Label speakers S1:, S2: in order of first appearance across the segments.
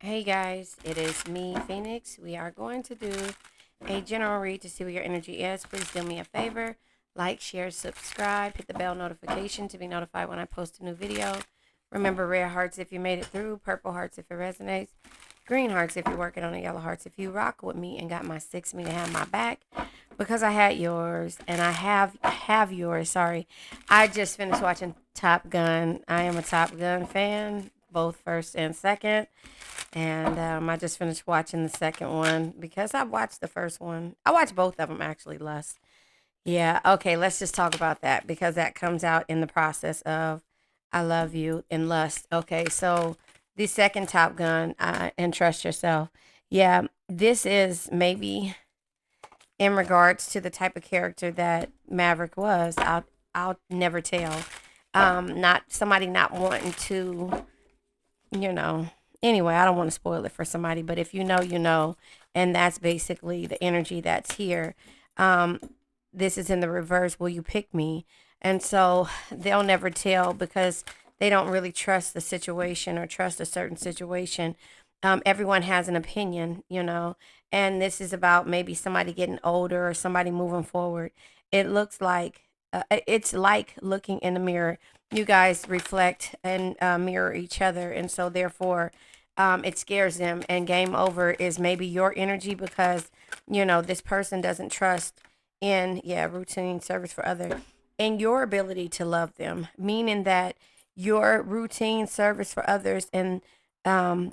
S1: Hey guys, it is me, Phoenix. We are going to do a general read to see what your energy is. Please do me a favor. Like, share, subscribe, hit the bell notification to be notified when I post a new video. Remember, red hearts if you made it through, purple hearts if it resonates, green hearts if you're working on it, yellow hearts if you rock with me and got my 6 me to have my back. Because I had yours and I have yours. Sorry. I just finished watching Top Gun. I am a Top Gun fan, both first and second. And I just finished watching the second one because I watched the first one. I watched both of them actually, Lust. Yeah, okay, let's just talk about that because that comes out in the process of I Love You and Lust. Okay, so the second Top Gun and Trust Yourself. Yeah, this is maybe in regards to the type of character that Maverick was. I'll never tell. Not somebody not wanting to you know, anyway, I don't want to spoil it for somebody, but if you know, you know, and that's basically the energy that's here. Um, this is in the reverse. Will you pick me? And so they'll never tell because they don't really trust the situation or trust a certain situation. Everyone has an opinion, and this is about maybe somebody getting older or somebody moving forward. It looks like it's like looking in the mirror. You guys reflect and mirror each other, and so therefore, it scares them. And game over is maybe your energy because this person doesn't trust in routine service for other and your ability to love them, meaning that your routine service for others and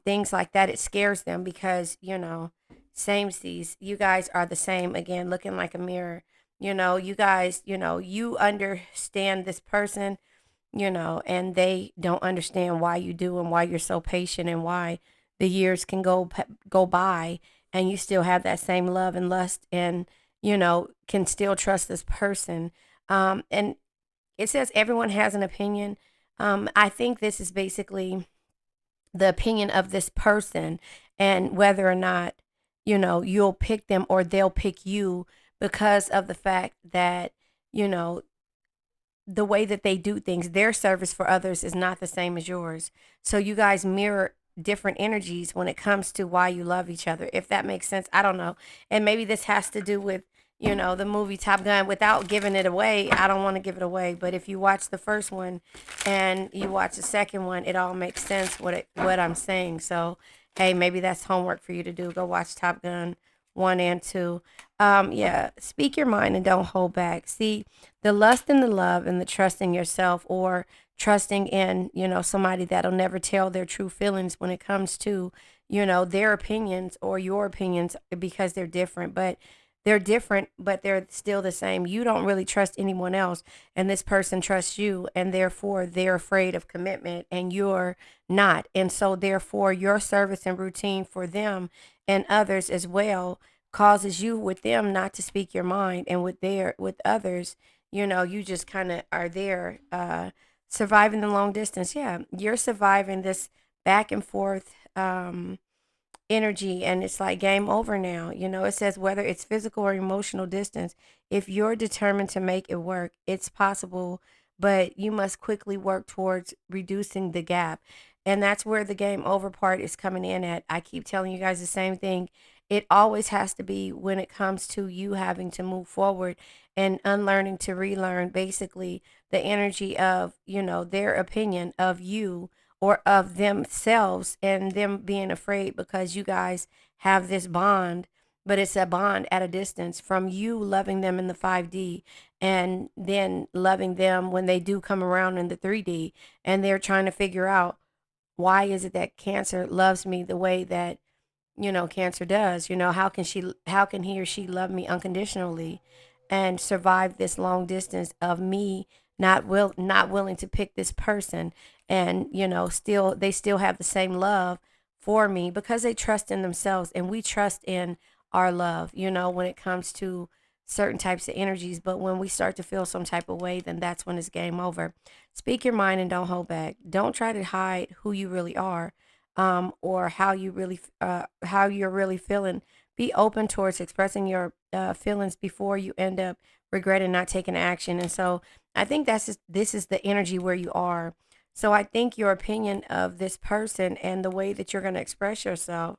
S1: things like that, it scares them because same sees you guys are the same again, looking like a mirror. You guys, you understand this person, and they don't understand why you do and why you're so patient and why the years can go by and you still have that same love and lust and can still trust this person. And it says everyone has an opinion. I think this is basically the opinion of this person and whether or not you'll pick them or they'll pick you because of the fact that you know the way that they do things, their service for others is not the same as yours. So you guys mirror different energies when it comes to why you love each other, if that makes sense. I don't know. And maybe this has to do with, the movie Top Gun without giving it away. I don't want to give it away, but if you watch the first one and you watch the second one, it all makes sense what I'm saying. So, hey, maybe that's homework for you to do. Go watch Top Gun 1 and 2. Yeah, speak your mind and don't hold back. See, the lust and the love and the trust in yourself or trusting in somebody that'll never tell their true feelings when it comes to their opinions or your opinions because they're different but they're still the same. You don't really trust anyone else and this person trusts you and therefore they're afraid of commitment and you're not, and so therefore your service and routine for them and others as well causes you with them not to speak your mind, and with others you just kind of are there, surviving the long distance. Yeah, you're surviving this back and forth energy, and it's like game over now. It says whether it's physical or emotional distance, if you're determined to make it work, it's possible, but you must quickly work towards reducing the gap. And that's where the game over part is coming in at. I keep telling you guys the same thing. It always has to be when it comes to you having to move forward and unlearning to relearn basically the energy of, their opinion of you or of themselves and them being afraid because you guys have this bond, but it's a bond at a distance from you loving them in the 5D and then loving them when they do come around in the 3D, and they're trying to figure out why is it that Cancer loves me the way that Cancer does. How can he or she love me unconditionally and survive this long distance of me not willing to pick this person, and still they still have the same love for me because they trust in themselves and we trust in our love, when it comes to certain types of energies. But when we start to feel some type of way, then that's when it's game over. Speak your mind and don't hold back. Don't try to hide who you really are, or how you're really feeling. Be open towards expressing your feelings before you end up regretting not taking action. And so I think this is the energy where you are So I think your opinion of this person and the way that you're going to express yourself,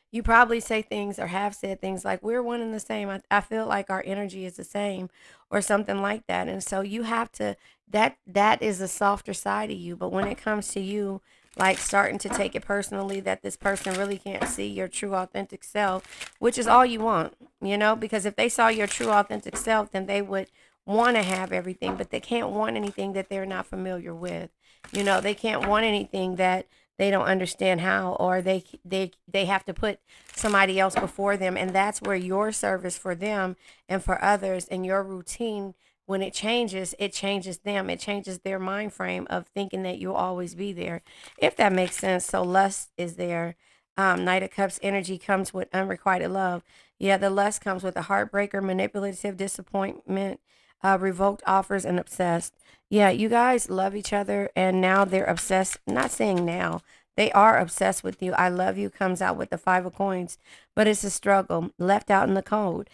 S1: you probably say things or have said things like, we're one and the same. I feel like our energy is the same, or something like that. And so you have to, that is a softer side of you. But when it comes to you, like starting to take it personally that this person really can't see your true authentic self, which is all you want, because if they saw your true authentic self, then they would want to have everything, but they can't want anything that they're not familiar with. They can't want anything that they don't understand how, or they have to put somebody else before them. And that's where your service for them and for others and your routine, when it changes them. It changes their mind frame of thinking that you'll always be there, if that makes sense. So lust is there. Knight of Cups energy comes with unrequited love. Yeah, the lust comes with a heartbreaker, manipulative, disappointment, revoked offers, and obsessed. Yeah, you guys love each other, and now they're obsessed. Not saying now, they are obsessed with you. I love you comes out with the Five of Coins, but it's a struggle, left out in the cold.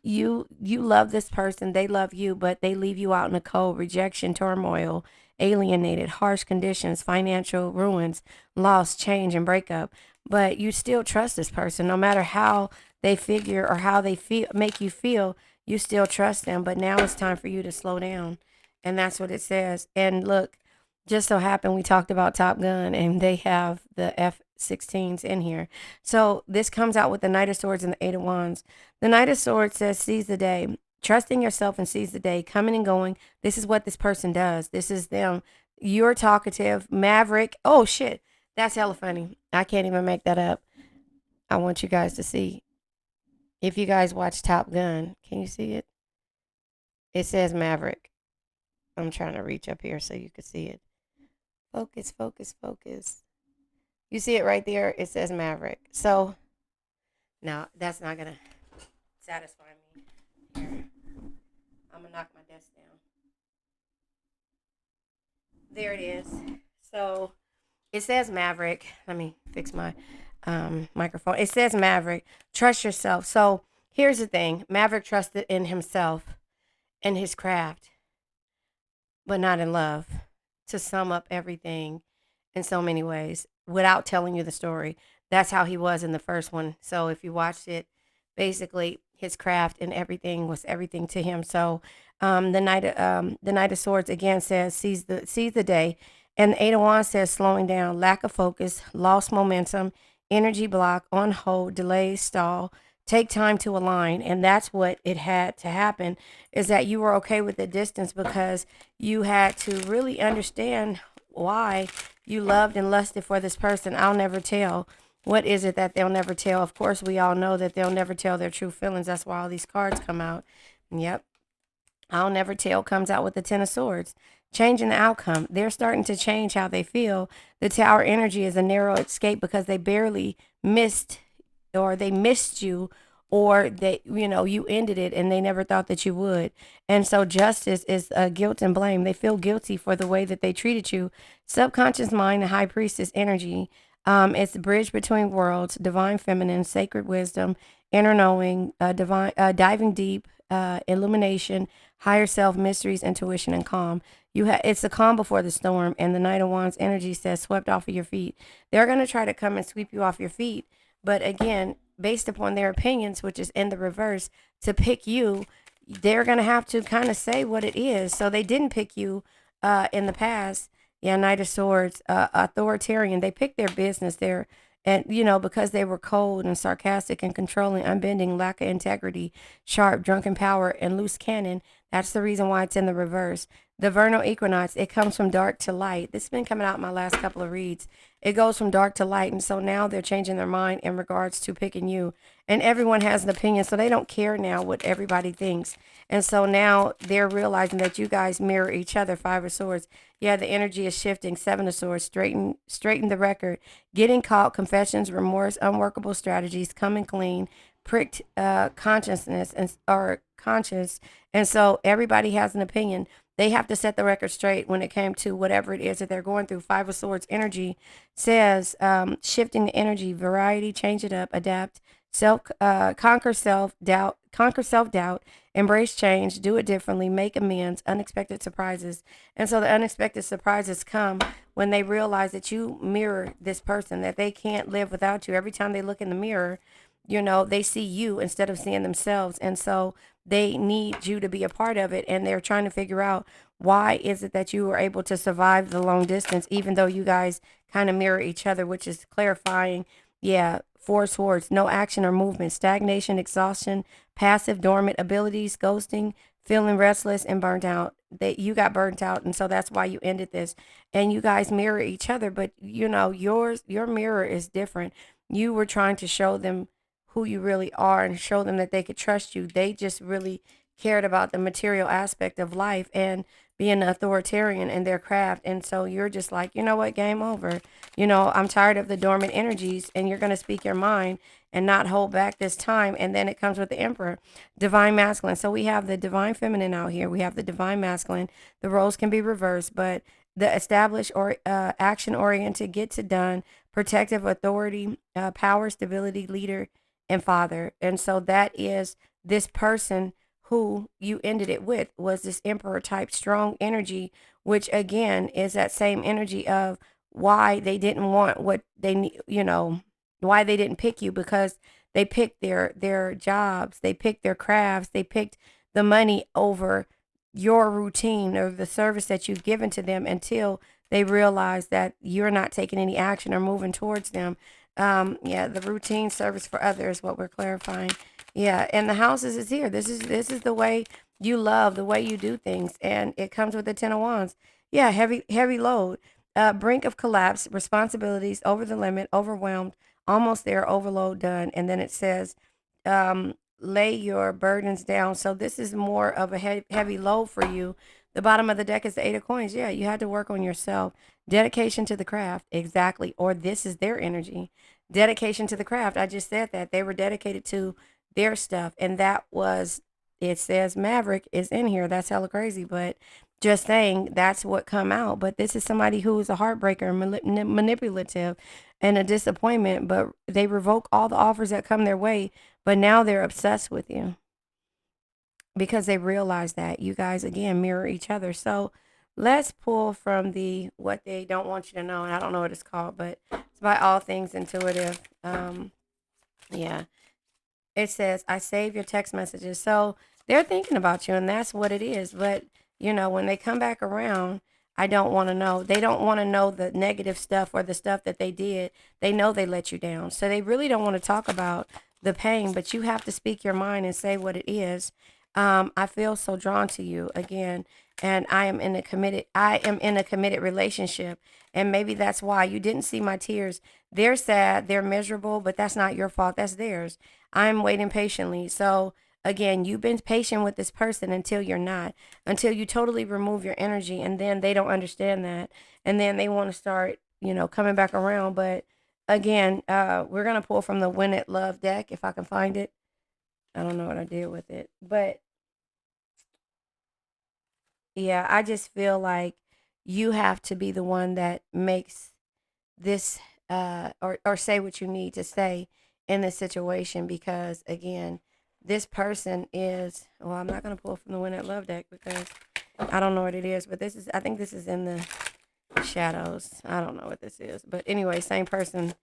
S1: You love this person, they love you, but they leave you out in the cold. Rejection, turmoil, alienated, harsh conditions, financial ruins, loss, change, and breakup. But you still trust this person, no matter how they figure or how they feel make you feel. You still trust them, but now it's time for you to slow down. And that's what it says. And look, just so happened we talked about Top Gun, and they have the F-16s in here. So this comes out with the Knight of Swords and the Eight of Wands. The Knight of Swords says, seize the day. Trusting yourself and seize the day, coming and going. This is what this person does. This is them. You're talkative, maverick. Oh, shit. That's hella funny. I can't even make that up. I want you guys to see. If you guys watch Top Gun, can you see it? It says Maverick. I'm trying to reach up here so you can see it. Focus, focus, focus. You see it right there? It says Maverick. So, no, that's not going to satisfy me. Here, I'm going to knock my desk down. There it is. So, it says Maverick. Let me fix my microphone. It says Maverick. Trust yourself. So, here's the thing Maverick trusted in himself and his craft, but not in love, to sum up everything in so many ways without telling you the story. That's how he was in the first one. So if you watched it, basically his craft and everything was everything to him. So the Knight of Swords again says seize the day, and the Eight of Wands says slowing down, lack of focus, lost momentum, energy block, on hold, delay, stall. Take time to align, and that's what it had to happen. Is that you were okay with the distance because you had to really understand why you loved and lusted for this person. I'll never tell. What is it that they'll never tell? Of course, we all know that they'll never tell their true feelings. That's why all these cards come out. Yep. I'll never tell comes out with the Ten of Swords. Changing the outcome. They're starting to change how they feel. The Tower energy is a narrow escape because they barely missed, or they missed you, or they, you ended it and they never thought that you would. And so justice is guilt and blame. They feel guilty for the way that they treated you. Subconscious mind, the high priestess energy. It's the bridge between worlds, divine feminine, sacred wisdom, inner knowing, divine, diving deep, illumination, higher self, mysteries, intuition, and calm. It's the calm before the storm, and the Knight of Wands energy says swept off of your feet. They're going to try to come and sweep you off your feet, but again, based upon their opinions, which is in the reverse, to pick you, they're going to have to kind of say what it is. So they didn't pick you in the past. Yeah, Knight of Swords, authoritarian. They picked their business there. And, because they were cold and sarcastic and controlling, unbending, lack of integrity, sharp, drunken power, and loose cannon. That's the reason why it's in the reverse. The vernal equinox, it comes from dark to light. This has been coming out in my last couple of reads. It goes from dark to light. And so now they're changing their mind in regards to picking you. And everyone has an opinion, so they don't care now what everybody thinks. And so now they're realizing that you guys mirror each other. Five of Swords. Yeah, the energy is shifting. Seven of Swords. Straighten the record. Getting caught. Confessions, remorse, unworkable strategies, coming clean, pricked consciousness or conscience. And so everybody has an opinion. They have to set the record straight when it came to whatever it is that they're going through. Five of Swords energy says shifting the energy, variety, change it up, adapt, conquer self-doubt, embrace change, do it differently, make amends, unexpected surprises. And so the unexpected surprises come when they realize that you mirror this person, that they can't live without you. Every time they look in the mirror, they see you instead of seeing themselves. And so they need you to be a part of it. And they're trying to figure out, why is it that you were able to survive the long distance, even though you guys kind of mirror each other, which is clarifying. Yeah, four swords, no action or movement, stagnation, exhaustion, passive, dormant abilities, ghosting, feeling restless and burnt out. That you got burnt out, and so that's why you ended this. And you guys mirror each other, but your mirror is different. You were trying to show them who you really are and show them that they could trust you. They just really cared about the material aspect of life and being an authoritarian in their craft. And so you're just like, you know what, game over. I'm tired of the dormant energies, and you're going to speak your mind and not hold back this time. And then it comes with the emperor, divine masculine. So we have the divine feminine out here. We have the divine masculine. The roles can be reversed, but the established or action oriented, gets it done, protective authority, power, stability, leader, and father. And so that is this person who you ended it with, was this emperor type strong energy, which again is that same energy of why they didn't want what they need, why they didn't pick you, because they picked their jobs, they picked their crafts, they picked the money over your routine or the service that you've given to them, until they realize that you're not taking any action or moving towards them. Yeah, the routine service for others, what we're clarifying. Yeah, and the houses is here. This is the way you love, the way you do things, and it comes with the 10 of Wands. Yeah, heavy load, brink of collapse, responsibilities, over the limit, overwhelmed, almost there, overload done, and then it says, lay your burdens down. So this is more of a heavy load for you. The bottom of the deck is the 8 of Coins. Yeah, you had to work on yourself. Dedication to the craft, exactly. Or this is their energy. Dedication to the craft. I just said that they were dedicated to their stuff, and that was, it says Maverick is in here. That's hella crazy, but just saying that's what come out. But this is somebody who is a heartbreaker, manipulative, and a disappointment. But they revoke all the offers that come their way. But now they're obsessed with you because they realize that you guys again mirror each other. So let's pull from the what they don't want you to know, and I don't know what it's called, but it's by All Things Intuitive. Yeah, it says, I save your text messages. So they're thinking about you, and that's what it is. But, when they come back around, I don't want to know. They don't want to know the negative stuff or the stuff that they did. They know they let you down. So they really don't want to talk about the pain, but you have to speak your mind and say what it is. I feel so drawn to you again, and I am in a committed relationship. And maybe that's why you didn't see my tears. They're sad, they're miserable, but that's not your fault. That's theirs. I'm waiting patiently. So again, you've been patient with this person until you're not, until you totally remove your energy, and then they don't understand that, and then they want to start, coming back around. But again, we're gonna pull from the Win It Love deck if I can find it. I don't know what I did with it, but yeah, I just feel like you have to be the one that makes this or say what you need to say in this situation, because again, this person is, well, I'm not going to pull from the Win It Love deck because I don't know what it is, but I think this is in the shadows. I don't know what this is, but anyway, same person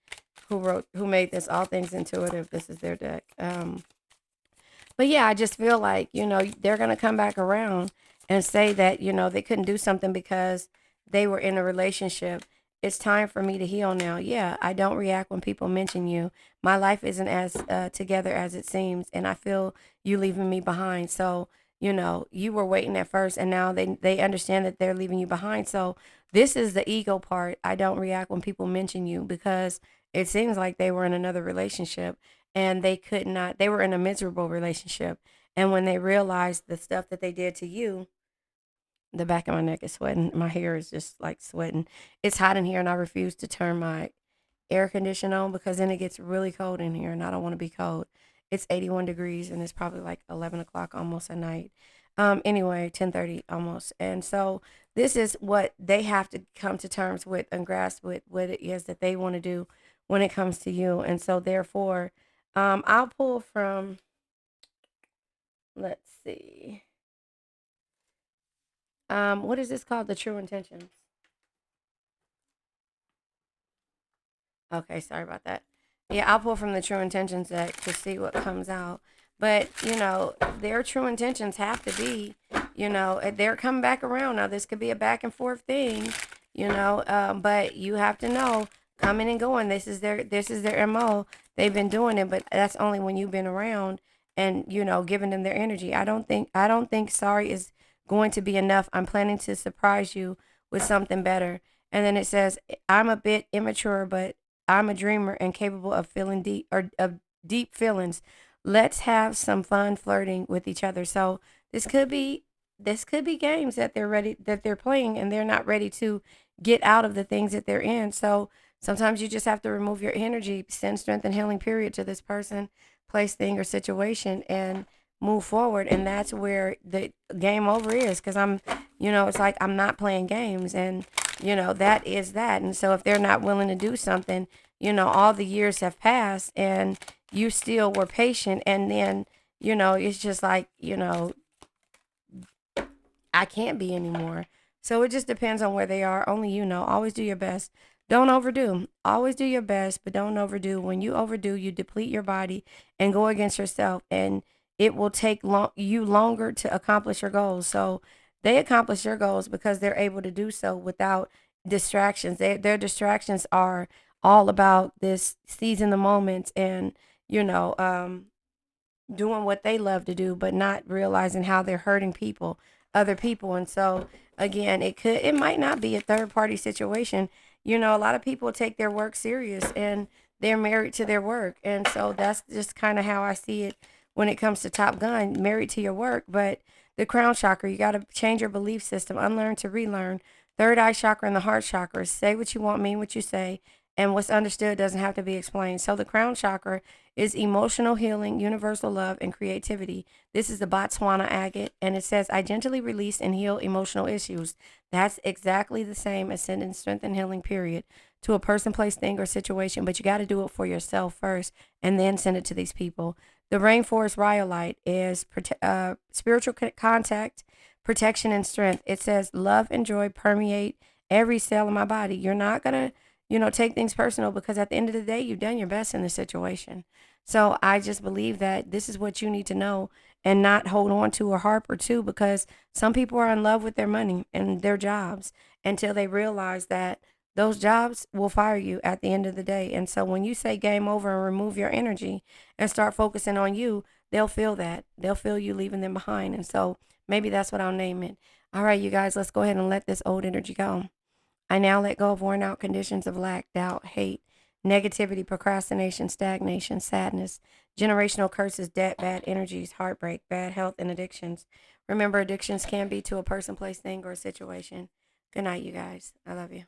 S1: who made this All Things Intuitive. This is their deck. But yeah, I just feel like, they're going to come back around and say that, they couldn't do something because they were in a relationship. It's time for me to heal now. Yeah, I don't react when people mention you. My life isn't as together as it seems, and I feel you leaving me behind. So, you were waiting at first, and now they understand that they're leaving you behind. So, this is the ego part. I don't react when people mention you because it seems like they were in another relationship and they could not, they were in a miserable relationship. And when they realized the stuff that they did to you, the back of my neck is sweating. My hair is just like sweating. It's hot in here, and I refuse to turn my air conditioner on because then it gets really cold in here, and I don't want to be cold. It's 81 degrees, and it's probably like 11 o'clock almost at night. Anyway, 10:30 almost. And so this is what they have to come to terms with and grasp with what it is that they want to do when it comes to you. And so therefore, I'll pull from, let's see. What is this called? The true intentions. Okay, sorry about that. Yeah, I'll pull from the true intentions deck to see what comes out. But, their true intentions have to be, they're coming back around. Now, this could be a back and forth thing, but you have to know coming and going. This is their MO. They've been doing it, but that's only when you've been around and, giving them their energy. I don't think sorry is going to be enough. I'm planning to surprise you with something better. And then it says, I'm a bit immature, but I'm a dreamer and capable of feeling deep or of deep feelings. Let's have some fun flirting with each other. So this could be this could be games that they're playing and they're not ready to get out of the things that they're in. So sometimes you just have to remove your energy, send strength and healing period to this person, place, thing, or situation and move forward. And that's where the game over is because it's like I'm not playing games and that is that. And so if they're not willing to do something, all the years have passed and you still were patient. And then, it's just like, I can't be anymore. So it just depends on where they are. Only you know. Always do your best. Don't overdo. Always do your best, but don't overdo. When you overdo, you deplete your body and go against yourself, and it will take you longer to accomplish your goals. So they accomplish your goals because they're able to do so without distractions. Their distractions are all about this seizing the moments and doing what they love to do, but not realizing how they're hurting other people. And so again, it might not be a third party situation. A lot of people take their work serious and they're married to their work. And so that's just kind of how I see it when it comes to Top Gun, married to your work. But the crown chakra, you got to change your belief system, unlearn to relearn. Third eye chakra and the heart chakra, say what you want, mean what you say, and what's understood doesn't have to be explained. So the crown chakra is emotional healing, universal love, and creativity. This is the Botswana agate, and it says, I gently release and heal emotional issues. That's exactly the same as sending strength and healing, period, to a person, place, thing, or situation. But you got to do it for yourself first and then send it to these people. The rainforest rhyolite is spiritual contact, protection, and strength. It says, love and joy permeate every cell in my body. You're not going to take things personal because at the end of the day, you've done your best in this situation. So I just believe that this is what you need to know and not hold on to or harp or to because some people are in love with their money and their jobs until they realize that those jobs will fire you at the end of the day. And so when you say game over and remove your energy and start focusing on you, they'll feel that. They'll feel you leaving them behind. And so maybe that's what I'll name it. All right, you guys, let's go ahead and let this old energy go. I now let go of worn out conditions of lack, doubt, hate, negativity, procrastination, stagnation, sadness, generational curses, debt, bad energies, heartbreak, bad health, and addictions. Remember, addictions can be to a person, place, thing, or a situation. Good night, you guys. I love you.